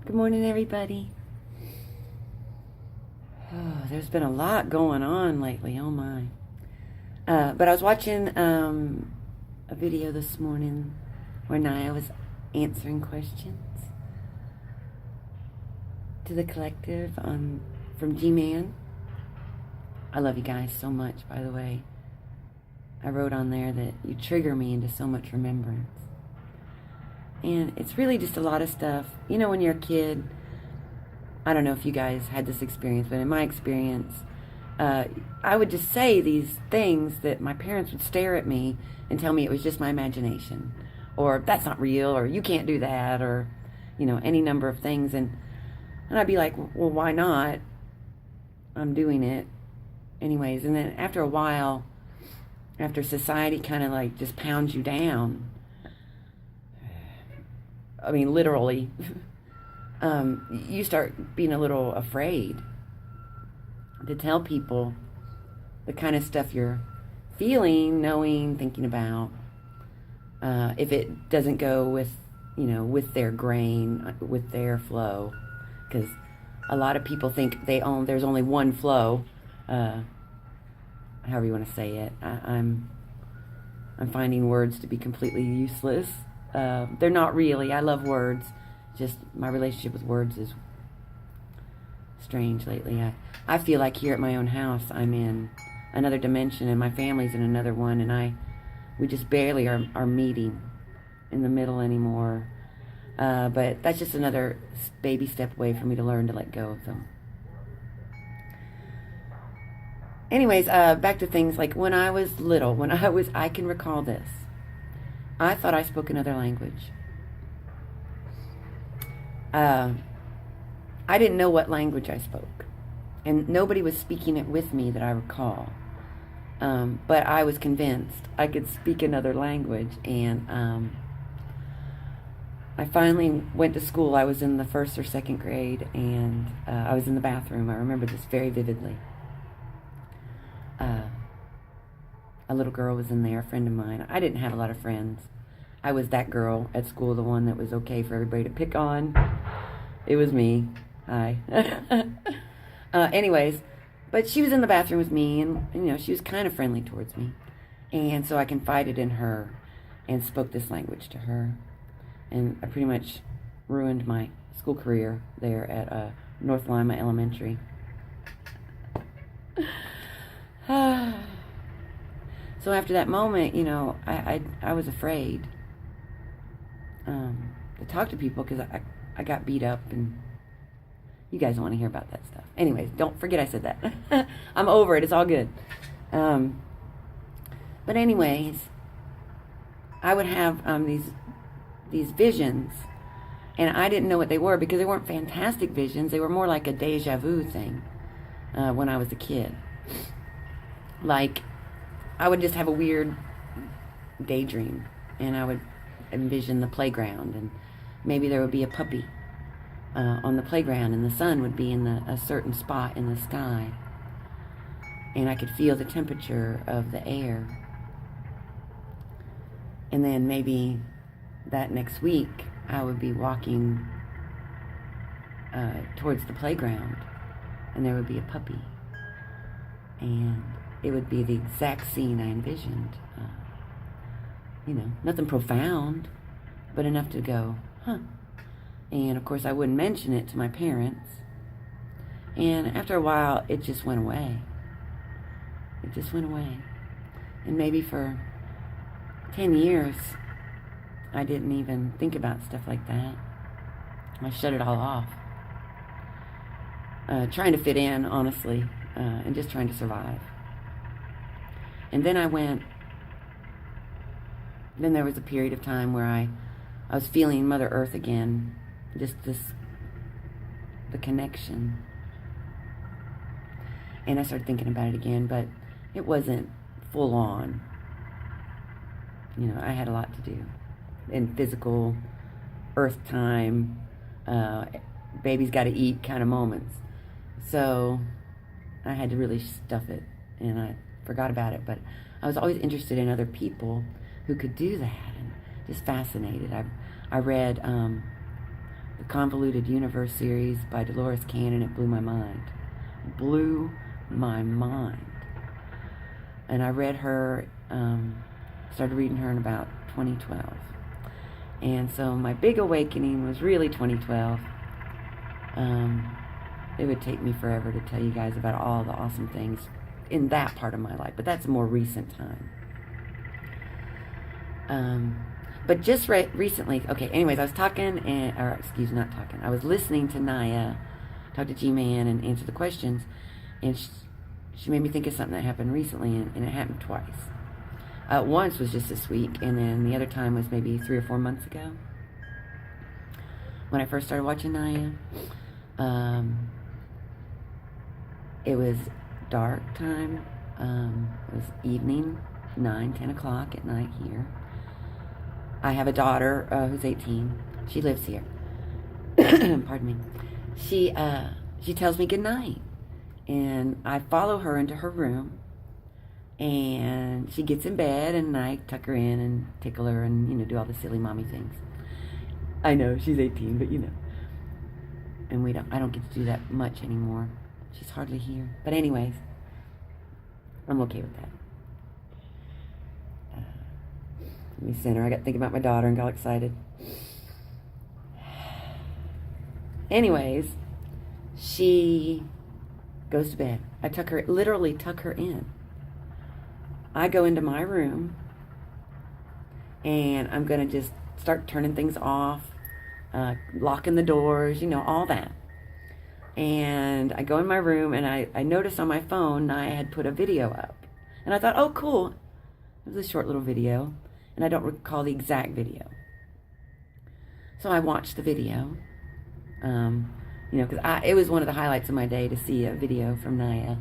Good morning, everybody. Oh, there's been a lot going on lately. Oh my! But I was watching a video this morning where Naya was answering questions to the collective from G-Man. I love you guys so much, by the way. I wrote on there that you trigger me into so much remembrance. And it's really just a lot of stuff. You know, when you're a kid, I don't know if you guys had this experience, but in my experience, I would just say these things that my parents would stare at me and tell me it was just my imagination, or that's not real, or you can't do that, or, you know, any number of things. And I'd be like, well, why not? I'm doing it anyways. And then after a while, after society kind of like just pounds you down, I mean, literally, you start being a little afraid to tell people the kind of stuff you're feeling, knowing, thinking about. If it doesn't go with, you know, with their grain, with their flow, because a lot of people think there's only one flow, however you want to say it. I'm finding words to be completely useless. They're not really. I love words. Just my relationship with words is strange lately. I feel like here at my own house, I'm in another dimension, and my family's in another one, and we just barely are meeting in the middle anymore. But that's just another baby step away for me to learn to let go of them. Anyways, back to things like when I was little, I can recall this. I thought I spoke another language. I didn't know what language I spoke. And nobody was speaking it with me that I recall. But I was convinced I could speak another language. And I finally went to school. I was in the first or second grade, and I was in the bathroom. I remember this very vividly. A little girl was in there, a friend of mine. I didn't have a lot of friends. I was that girl at school, the one that was okay for everybody to pick on. It was me. Hi. Anyways, but she was in the bathroom with me, and you know, she was kind of friendly towards me. And so I confided in her and spoke this language to her. And I pretty much ruined my school career there at North Lima Elementary. So after that moment, you know, I was afraid to talk to people because I got beat up, and you guys don't want to hear about that stuff. Anyways, don't forget I said that. I'm over it. It's all good. But anyways, I would have these visions, and I didn't know what they were because they weren't fantastic visions. They were more like a deja vu thing when I was a kid. Like, I would just have a weird daydream, and I would envision the playground, and maybe there would be a puppy on the playground, and the sun would be in a certain spot in the sky, and I could feel the temperature of the air. And then maybe that next week, I would be walking towards the playground, and there would be a puppy, and it would be the exact scene I envisioned. You know, nothing profound, but enough to go, huh. And of course I wouldn't mention it to my parents. And after a while, it just went away. It just went away. And maybe for 10 years, I didn't even think about stuff like that. I shut it all off. Trying to fit in, honestly, and just trying to survive. And then then there was a period of time where I was feeling Mother Earth again, just the connection. And I started thinking about it again, but it wasn't full on. You know, I had a lot to do in physical, earth time, baby's got to eat kind of moments. So I had to really stuff it, and I forgot about it. But I was always interested in other people who could do that, and just fascinated. I read the Convoluted Universe series by Dolores Cannon. It blew my mind. Blew my mind. And I read her, started reading her in about 2012. And so my big awakening was really 2012. It would take me forever to tell you guys about all the awesome things in that part of my life, but that's a more recent time. But just recently, okay, anyways, I was I was listening to Naya talk to G-Man and answer the questions, and she made me think of something that happened recently, and it happened twice. Once was just this week, and then the other time was maybe 3 or 4 months ago when I first started watching Naya. It was dark time. It was evening, 9, 10 o'clock at night here. I have a daughter who's 18. She lives here. Pardon me. She tells me good night, and I follow her into her room, and she gets in bed, and I tuck her in and tickle her and, do all the silly mommy things. I know, she's 18, but and I don't get to do that much anymore. She's hardly here. But anyways, I'm okay with that. Let me center. I got to think about my daughter and got excited. Anyways, she goes to bed. I literally tuck her in. I go into my room, and I'm going to just start turning things off, locking the doors, all that. And I go in my room, and I noticed on my phone I had put a video up. And I thought, oh, cool. It was a short little video, and I don't recall the exact video. So I watched the video, because it was one of the highlights of my day to see a video from Naya,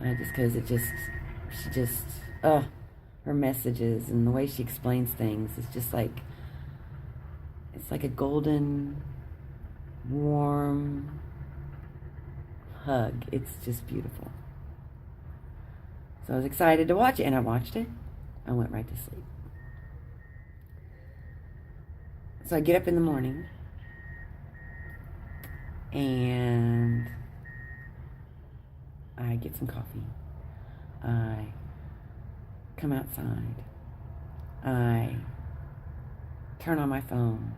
just because her messages and the way she explains things is just like, it's like a golden, warm hug. It's just beautiful. So I was excited to watch it, and I watched it. I went right to sleep. So I get up in the morning, and I get some coffee. I come outside. I turn on my phone,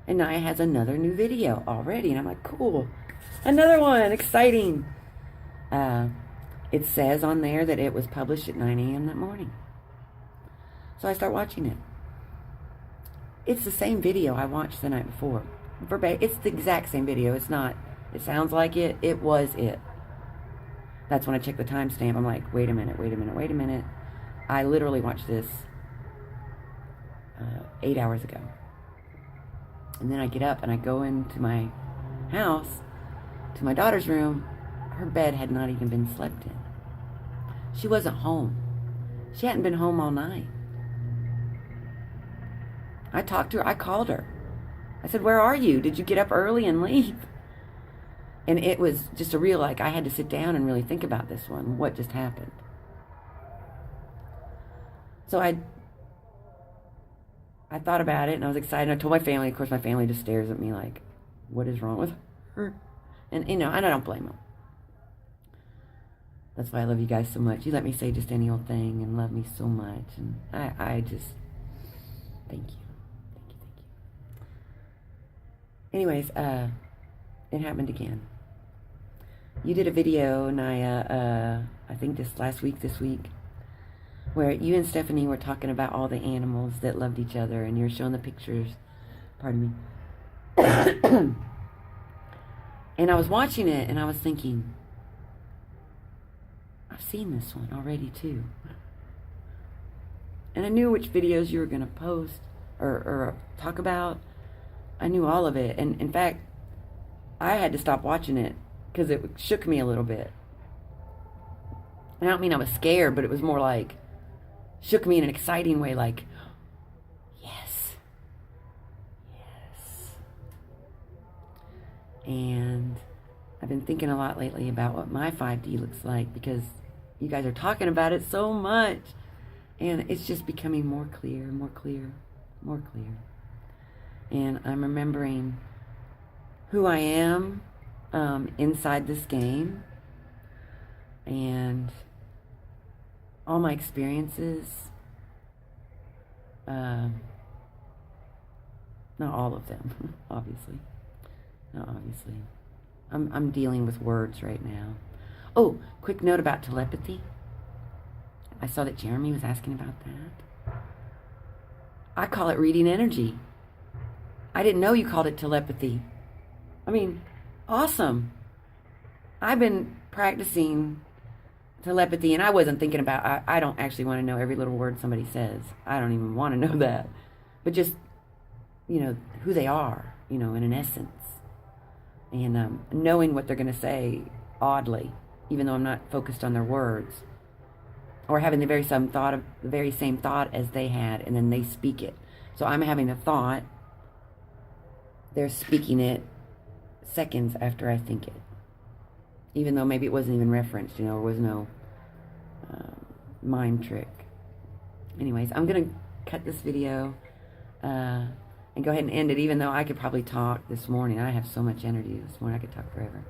and Naya has another new video already, and I'm like, cool. Another one, exciting. It says on there that it was published at 9 a.m. that morning. So I start watching it. It's the same video I watched the night before. It's the exact same video. It's not, it sounds like it. It was it. That's when I check the timestamp. I'm like, wait a minute. I literally watched this 8 hours ago. And then I get up and I go into my house, to my daughter's room. Her bed had not even been slept in. She wasn't home. She hadn't been home all night. I talked to her. I called her. I said, where are you? Did you get up early and leave? And it was just a real, I had to sit down and really think about this one, what just happened. So I thought about it, and I was excited. I told my family. Of course, my family just stares at me like, what is wrong with her? And, and I don't blame them. That's why I love you guys so much. You let me say just any old thing and love me so much. And I just, thank you. Anyways, it happened again. You did a video, Naya, I think this week, where you and Stephanie were talking about all the animals that loved each other, and you were showing the pictures. Pardon me. And I was watching it, and I was thinking, I've seen this one already, too. And I knew which videos you were going to post or talk about. I knew all of it. And in fact, I had to stop watching it because it shook me a little bit. And I don't mean I was scared, but it was more like, shook me in an exciting way, like, yes. And I've been thinking a lot lately about what my 5D looks like, because you guys are talking about it so much. And it's just becoming more clear. And I'm remembering who I am inside this game, and all my experiences. Not all of them, obviously. Not obviously. I'm dealing with words right now. Oh, quick note about telepathy. I saw that Jeremy was asking about that. I call it reading energy. I didn't know you called it telepathy. I mean, awesome. I've been practicing telepathy, and I wasn't thinking about, I don't actually want to know every little word somebody says. I don't even want to know that. But just, who they are, in an essence. And knowing what they're going to say oddly, even though I'm not focused on their words. Or having the very same thought as they had, and then they speak it. So I'm having a thought, they're speaking it seconds after I think it. Even though maybe it wasn't even referenced, there was no mind trick. Anyways, I'm going to cut this video and go ahead and end it, even though I could probably talk this morning. I have so much energy this morning, I could talk forever.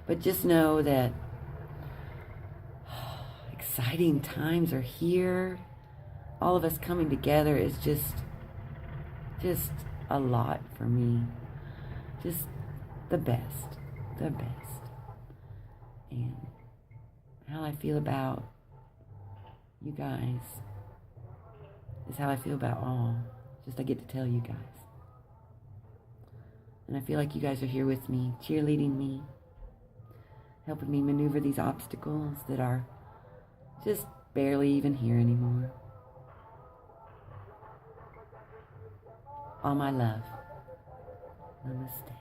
But just know that exciting times are here. All of us coming together is just a lot for me. Just the best. And how I feel about you guys is how I feel about all. Just I get to tell you guys. And I feel like you guys are here with me, cheerleading me, helping me maneuver these obstacles that are just barely even here anymore. All my love. Namaste.